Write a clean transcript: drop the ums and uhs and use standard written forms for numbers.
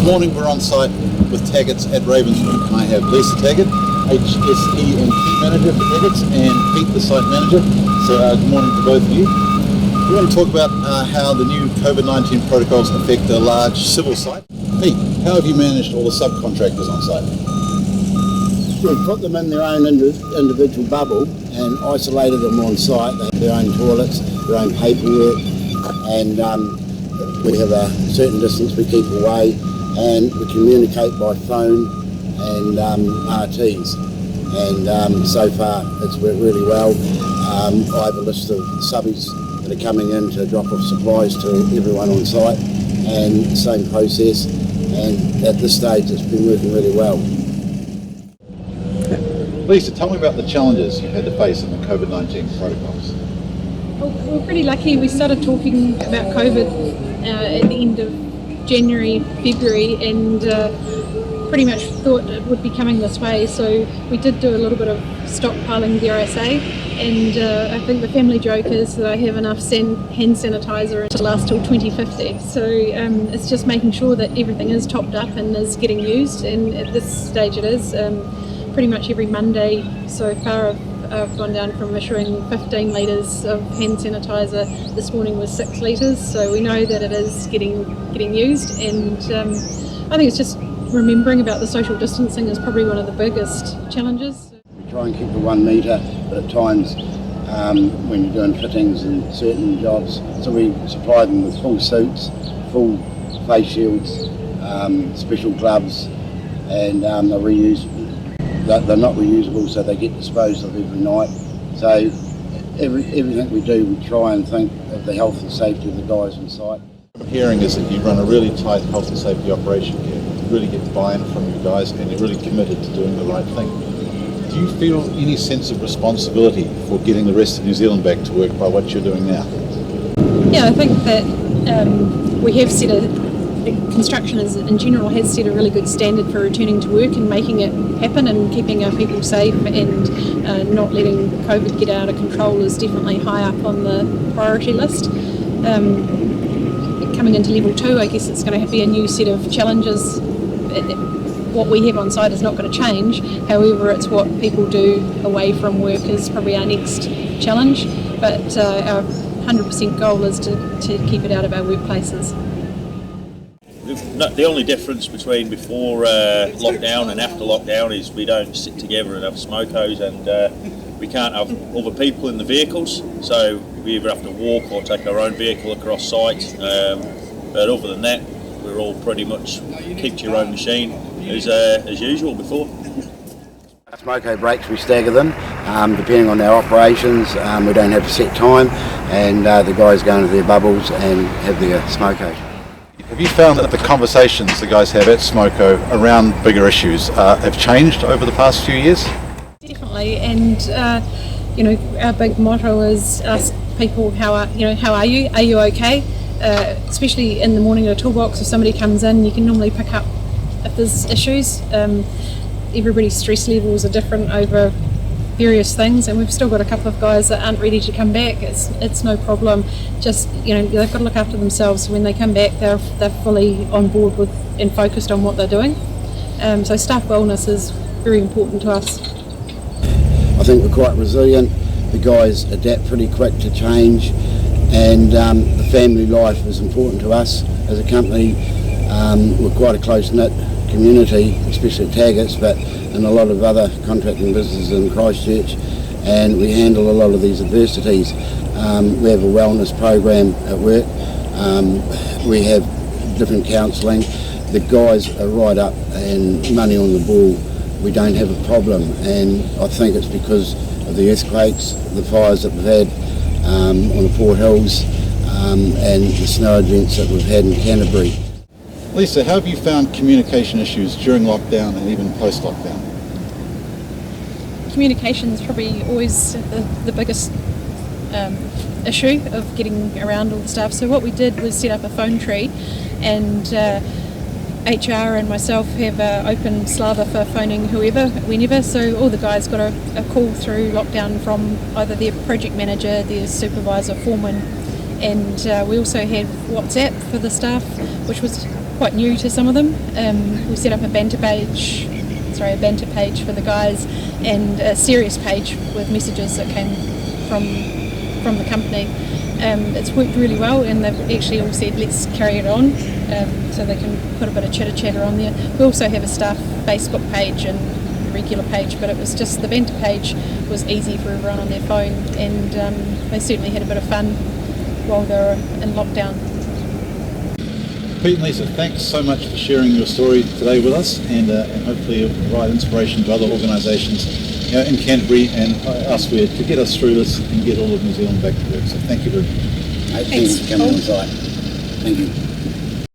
This morning we're on site with Taggarts at Ravenswood, and I have Lisa Taggart, HSE and Key Manager for Taggarts, and Pete, the Site Manager. So good morning to both of you. We want to talk about how the new COVID-19 protocols affect a large civil site. Pete, how have you managed all the subcontractors on site? We've put them in their own individual bubble and isolated them on site. They have their own toilets, their own paperwork, and we have a certain distance we keep away, and we communicate by phone and RTs. And so far it's worked really well. I have a list of subbies that are coming in to drop off supplies to everyone on site, and same process, and at this stage it's been working really well. Lisa, tell me about the challenges you've had to face in the COVID-19 protocols. Well, we're pretty lucky. We started talking about COVID at the end of January, February, and pretty much thought it would be coming this way. So we did do a little bit of stockpiling, dare I say, and I think the family joke is that I have enough hand sanitizer to last till 2050. So it's just making sure that everything is topped up and is getting used, and at this stage it is. Pretty much every Monday so far I've gone down from issuing 15 litres of hand sanitizer. This morning was 6 litres, so we know that it is getting used, and I think it's just remembering about the social distancing is probably one of the biggest challenges. We try and keep to 1 metre, but at times when you're doing fittings and certain jobs, so we supply them with full suits, full face shields, special gloves, and they're not reusable, so they get disposed of every night. So everything we do, we try and think of the health and safety of the guys on site. What I'm hearing is that you run a really tight health and safety operation here. You really get buy-in from you guys, and you're really committed to doing the right thing. Do you feel any sense of responsibility for getting the rest of New Zealand back to work by what you're doing now? Yeah, I think that we have set construction in general has set a really good standard for returning to work and making it happen, and keeping our people safe and not letting COVID get out of control is definitely high up on the priority list. Coming into level 2, I guess it's going to be a new set of challenges. What we have on site is not going to change, however it's what people do away from work is probably our next challenge, but our 100% goal is to keep it out of our workplaces. The only difference between before lockdown and after lockdown is we don't sit together and have smokos, and we can't have other people in the vehicles, so we either have to walk or take our own vehicle across site, but other than that we're all pretty much keep to your own machine as usual before. Smoko breaks, we stagger them depending on our operations. We don't have a set time, and the guys go into their bubbles and have their smokos. Have you found that the conversations the guys have at Smoko around bigger issues have changed over the past few years? Definitely, and our big motto is ask people how are you? Are you okay? Especially in the morning at a toolbox, if somebody comes in, you can normally pick up if there's issues. Everybody's stress levels are different over various things, and we've still got a couple of guys that aren't ready to come back. It's no problem, just they've got to look after themselves. When they come back, they're fully on board with and focused on what they're doing. So staff wellness is very important to us. I think we're quite resilient. The guys adapt pretty quick to change, and the family life is important to us as a company. We're quite a close-knit community, especially at Taggarts, but in a lot of other contracting businesses in Christchurch, and we handle a lot of these adversities. We have a wellness program at work. We have different counselling. The guys are right up and money on the ball. We don't have a problem, and I think it's because of the earthquakes, the fires that we've had on the Port Hills, and the snow events that we've had in Canterbury. Lisa, how have you found communication issues during lockdown and even post-lockdown? Communication is probably always the biggest issue of getting around all the stuff. So what we did was set up a phone tree, and HR and myself have an open slather for phoning whoever, whenever. So all the guys got a call through lockdown from either their project manager, their supervisor, foreman, and we also have WhatsApp for the staff, which was quite new to some of them. We set up a banter page for the guys, and a serious page with messages that came from the company. It's worked really well, and they've actually all said let's carry it on, so they can put a bit of chatter on there. We also have a staff Facebook page and a regular page, but it was just the banter page was easy for everyone on their phone, and they certainly had a bit of fun while they were in lockdown. Pete and Lisa, thanks so much for sharing your story today with us, and hopefully it'll provide inspiration to other organisations in Canterbury and elsewhere to get us through this and get all of New Zealand back to work. So thank you very much. Thanks for coming on site. Thank you.